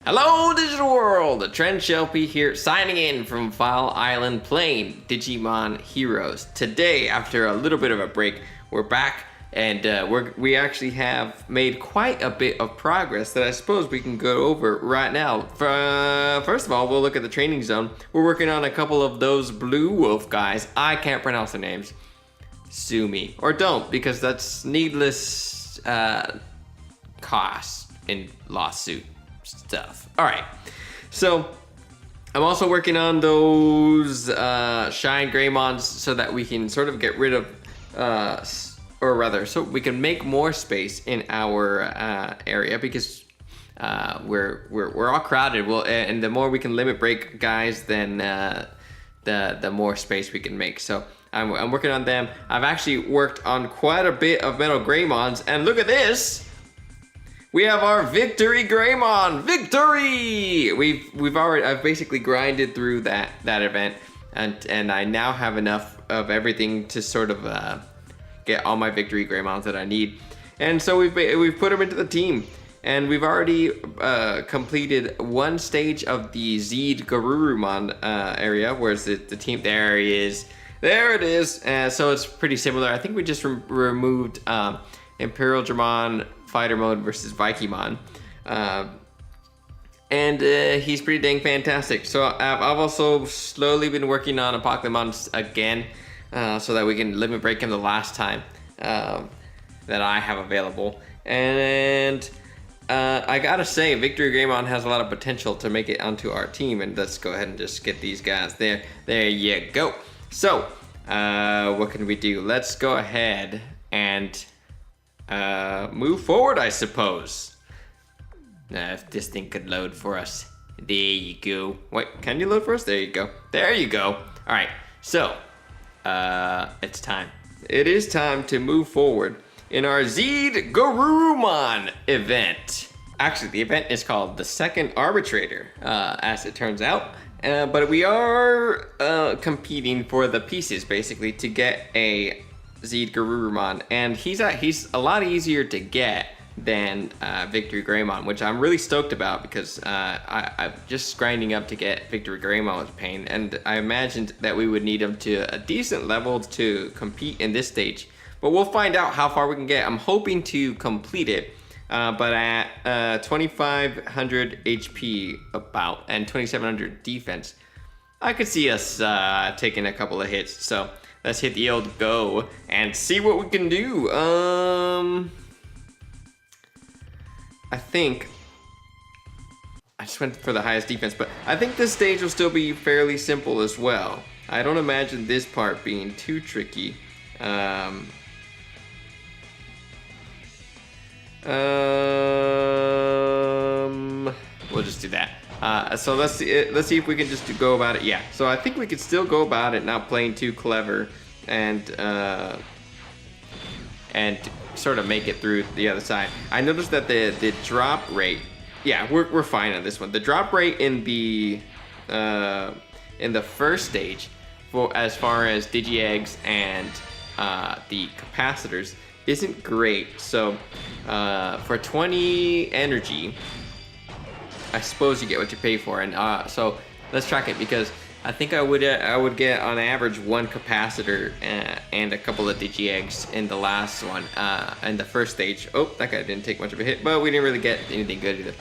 Hello, digital world! Trent Shelby here, signing in from File Island playing Digimon Heroes. Today, after a little bit of a break, we're back and we actually have made quite a bit of progress that I suppose we can go over right now. First of all, we'll look at the training zone. We're working on a couple of those blue wolf guys. I can't pronounce their names. Sue me. Or don't, because that's needless cost in lawsuit stuff. All right, so I'm also working on those Shine Greymons so that we can sort of get rid of, or rather, so we can make more space in our area because we're all crowded. Well, and the more we can limit break guys, then the more space we can make. So I'm working on them. I've actually worked on quite a bit of Metal Greymons, and look at this. We have our Victory Greymon! Victory! I've basically grinded through that event, and I now have enough of everything to sort of get all my Victory Greymons that I need. And so we've put them into the team, and we've already completed one stage of the Zed Garurumon area, whereas the team, there he is. There it is! So it's pretty similar. I think we just removed Imperial Dramon Fighter Mode versus Vikimon. And he's pretty dang fantastic. So I've also slowly been working on Apocalypse again, so that we can limit break him the last time that I have available. And I gotta say, Victory Greymon has a lot of potential to make it onto our team, and let's go ahead and just get these guys there. There you go. So, what can we do? Let's go ahead and move forward, I suppose. If this thing could load for us. There you go. Wait, can you load for us? There you go. There you go. All right, so it's time. It is time to move forward in our Zed Garurumon event. Actually, the event is called the Second Arbitrator, as it turns out. But we are competing for the pieces, basically, to get a Zed Garurumon, and he's a lot easier to get than Victory Greymon, which I'm really stoked about because I'm just grinding up to get Victory Greymon was a pain, and I imagined that we would need him to a decent level to compete in this stage, but we'll find out how far we can get. I'm hoping to complete it, but at 2500 HP about and 2700 defense, I could see us taking a couple of hits. So let's hit the old go and see what we can do. I think I just went for the highest defense, but I think this stage will still be fairly simple as well. I don't imagine this part being too tricky. We'll just do that. So let's see if we can just go about it. Yeah, so I think we could still go about it, not playing too clever, and sort of make it through the other side. I noticed that the drop rate, yeah, we're fine on this one. The drop rate in the first stage, for as far as Digi-Eggs and the capacitors, isn't great. So for 20 energy, I suppose you get what you pay for, and so let's track it, because I think I would get on average one capacitor and a couple of Digi-Eggs in the last one, in the first stage. Oh, that guy didn't take much of a hit, but we didn't really get anything good either.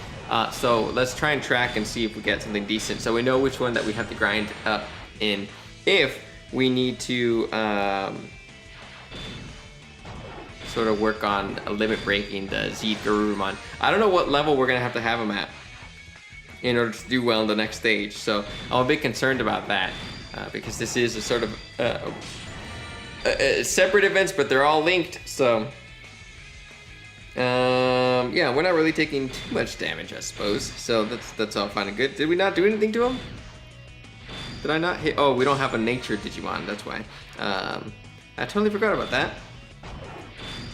So let's try and track and see if we get something decent, so we know which one that we have to grind up in if we need to sort of work on limit breaking the Zed Garurumon. I don't know what level we're gonna have to have him at in order to do well in the next stage. So I'm a bit concerned about that, because this is a sort of separate events, but they're all linked. So yeah, we're not really taking too much damage, I suppose. So that's all fine and good. Did we not do anything to him? Did I not hit? Oh, we don't have a nature Digimon, that's why. I totally forgot about that.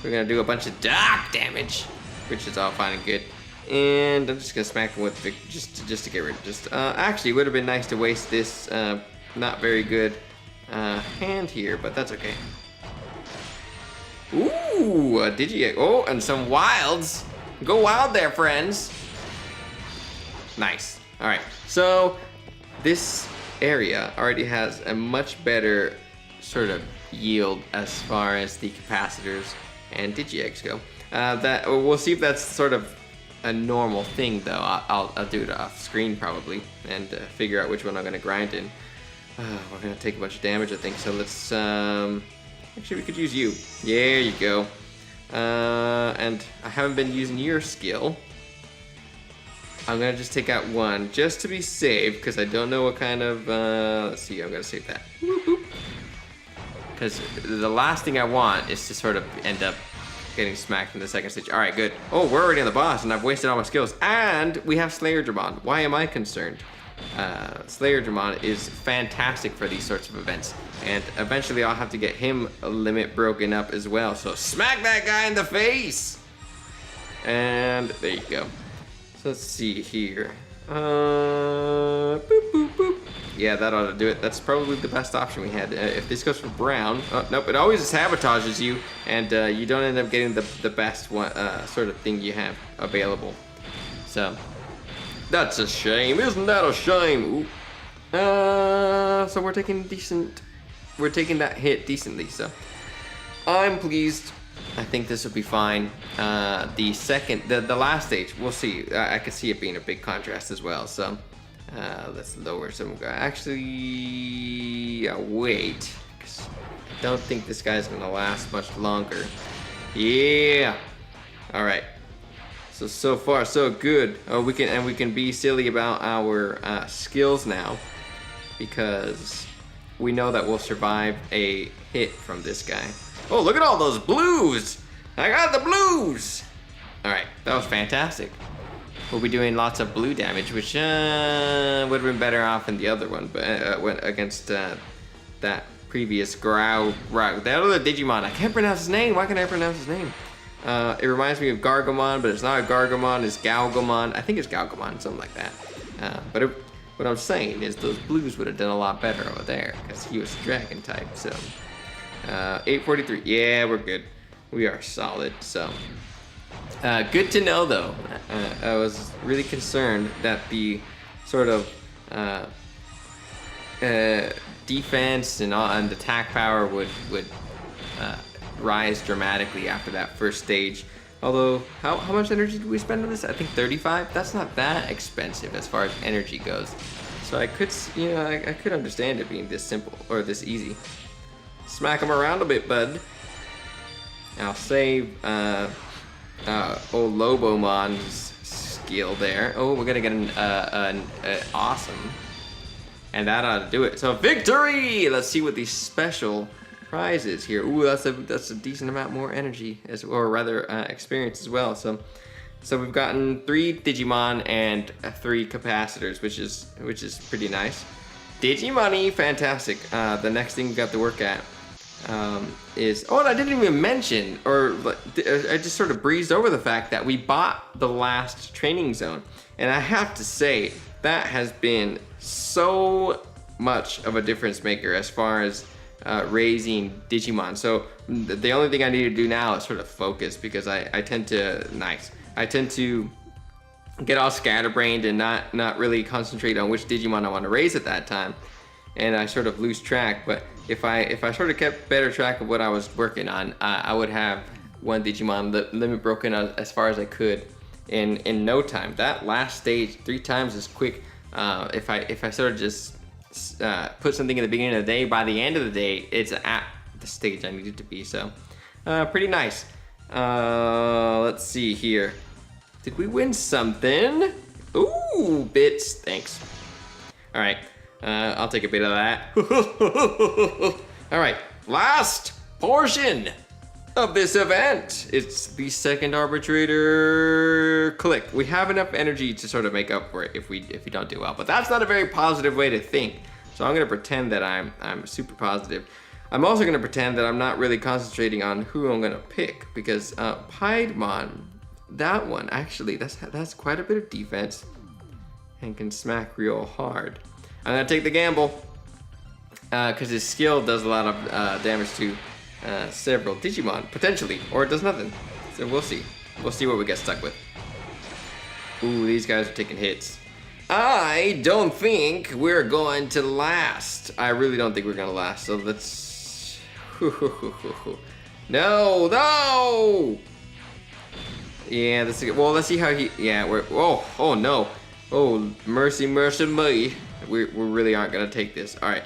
We're gonna do a bunch of dark damage, which is all fine and good. And I'm just gonna smack him with just to get rid of actually, it would have been nice to waste this not very good hand here, but that's okay. Ooh, a Digi-Egg. Oh, and some wilds. Go wild there, friends. Nice. All right, so this area already has a much better sort of yield as far as the capacitors and digi-eggs go. That we'll see if that's sort of a normal thing though. I'll do it off screen probably and figure out which one I'm gonna grind in. We're gonna take a bunch of damage, I think. So let's actually we could use you. There you go. And I haven't been using your skill. I'm gonna just take out one just to be safe because I don't know what kind of. Let's see. I'm gonna save that. Because the last thing I want is to sort of end up getting smacked in the second stage. All right, good. Oh, we're already on the boss, and I've wasted all my skills. And we have Slayer Dramon. Why am I concerned? Slayer Dramon is fantastic for these sorts of events, and eventually I'll have to get him a limit broken up as well. So smack that guy in the face. And there you go. So let's see here. Boop, boop, boop. Yeah, that ought to do it. That's probably the best option we had. If this goes for brown, oh, nope, it always sabotages you, and you don't end up getting the best one, sort of thing you have available. So that's a shame, isn't that a shame? So we're taking that hit decently. So I'm pleased. I think this will be fine. The last stage, we'll see. I could see it being a big contrast as well. So let's lower some. Actually, wait. 'Cause I don't think this guy's gonna last much longer. Yeah. All right. So far so good. Oh, we can be silly about our skills now, because we know that we'll survive a hit from this guy. Oh, look at all those blues! I got the blues! Alright, that was fantastic. We'll be doing lots of blue damage, which would have been better off in the other one, but went against that previous the other Digimon. I can't pronounce his name. Why can't I pronounce his name? It reminds me of Gargomon, but it's not a Gargomon, it's Galgomon. I think it's Galgomon, something like that. What I'm saying is those blues would have done a lot better over there, because he was dragon type, so. 843, yeah, we're good. We are solid, so. Good to know though. I was really concerned that the sort of defense and attack power would rise dramatically after that first stage. Although, how much energy did we spend on this? I think 35. That's not that expensive as far as energy goes. So I could, I could understand it being this simple or this easy. Smack him around a bit, bud. I'll save old Lobomon's skill there. Oh, we're gonna get an awesome, and that ought to do it. So victory! Let's see what these special prizes here. Ooh, that's a decent amount more energy, or rather experience as well. So we've gotten 3 Digimon and 3 capacitors, which is pretty nice. Digimoney, fantastic. The next thing we got to work at is, and I didn't even mention, or I just sort of breezed over the fact that we bought the last training zone, and I have to say that has been so much of a difference maker as far as raising Digimon. So the only thing I need to do now is sort of focus, because I tend to get all scatterbrained and not really concentrate on which Digimon I want to raise at that time, and I sort of lose track. But if I sort of kept better track of what I was working on, I would have one Digimon limit broken as far as I could in no time. That last stage 3 times as quick. If I sort of just put something in the beginning of the day, by the end of the day, it's at the stage I needed to be. So pretty nice. Let's see here. Did we win something? Ooh, bits, thanks. All right, I'll take a bit of that. All right, last portion of this event. It's the second Arbitrator click. We have enough energy to sort of make up for it if we don't do well, but that's not a very positive way to think. So I'm gonna pretend that I'm super positive. I'm also gonna pretend that I'm not really concentrating on who I'm gonna pick, because Piedmon, that one actually, that's quite a bit of defense and can smack real hard. I'm gonna take the gamble because his skill does a lot of damage to several Digimon, potentially, or it does nothing. So we'll see. We'll see what we get stuck with. Ooh, these guys are taking hits. I don't think we're going to last. I really don't think we're gonna last. So let's. No, no. Yeah, this is well. Let's see how he. Yeah, we're. Oh no. Oh, mercy, mercy me. We really aren't gonna take this. All right.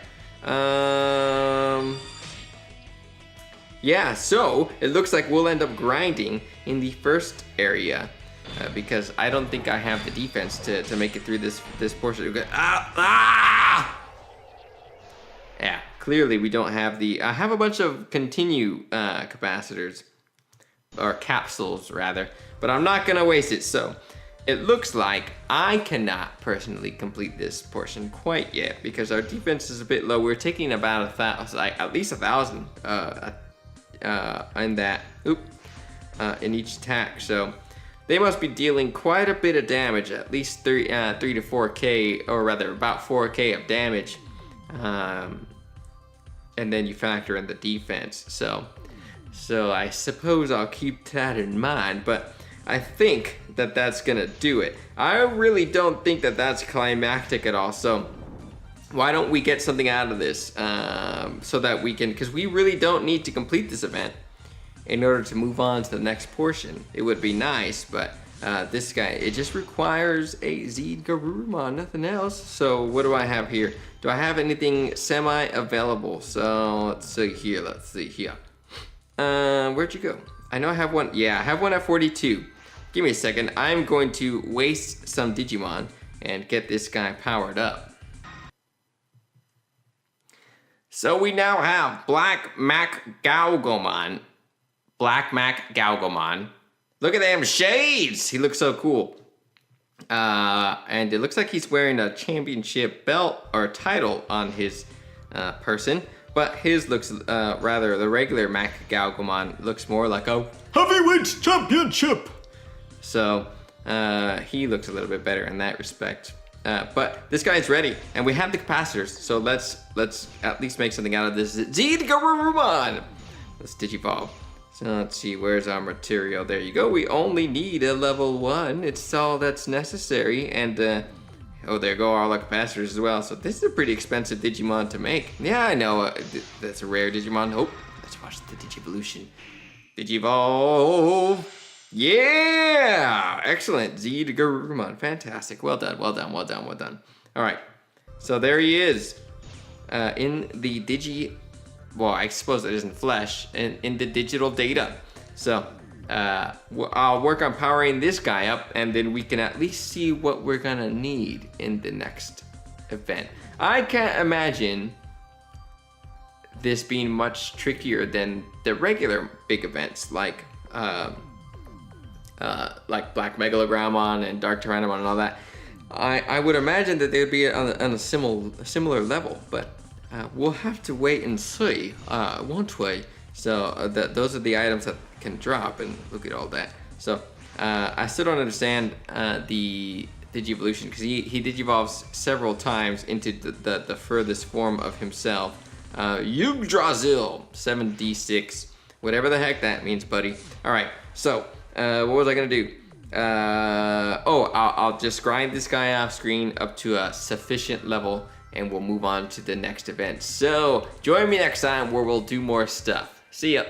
Yeah. So it looks like we'll end up grinding in the first area because I don't think I have the defense to make it through this portion. Yeah. Clearly, we don't have the. I have a bunch of continue capacitors or capsules rather, but I'm not gonna waste it. So. It looks like I cannot personally complete this portion quite yet because our defense is a bit low. We're taking about at least 1,000 in that, in each attack. So they must be dealing quite a bit of damage, at least 3 to 4K, or rather about 4K of damage. And then you factor in the defense. So I suppose I'll keep that in mind, but I think that that's gonna do it. I really don't think that that's climactic at all. So why don't we get something out of this so that we can, because we really don't need to complete this event in order to move on to the next portion. It would be nice, but this guy, it just requires a Zed Garurumon, nothing else. So what do I have here? Do I have anything semi-available? So let's see here. Where'd you go? I know I have one. Yeah, I have one at 42. Give me a second. I'm going to waste some Digimon and get this guy powered up. So we now have Black Mac Galgomon. Look at them shades! He looks so cool. And it looks like he's wearing a championship belt or title on his person. But his looks, rather, the regular Mac Galgomon looks more like a heavyweight championship. So he looks a little bit better in that respect. But this guy's ready, and we have the capacitors. So let's at least make something out of this Zed Garurumon. Let's Digivolve. So let's see, where's our material? There you go. We only need a level 1. It's all that's necessary. And oh, there go all the capacitors as well. So this is a pretty expensive Digimon to make. Yeah, I know. That's a rare Digimon. Oh, let's watch the Digivolution. Digivolve. Yeah! Excellent. Zed Garurumon. Fantastic. Well done. All right. So there he is in the well, I suppose it isn't flesh, in the digital data. So I'll work on powering this guy up, and then we can at least see what we're gonna need in the next event. I can't imagine this being much trickier than the regular big events like Black Megalogramon and Dark Tyrannomon and all that. I would imagine that they would be on a similar level, but we'll have to wait and see, won't we? So those are the items that can drop, and look at all that. So I still don't understand the Digivolution, because he Digivolves several times into the furthest form of himself. Yggdrasil 7d6, whatever the heck that means, buddy. All right, so what was I gonna do? I'll just grind this guy off screen up to a sufficient level, and we'll move on to the next event. So join me next time where we'll do more stuff. See ya.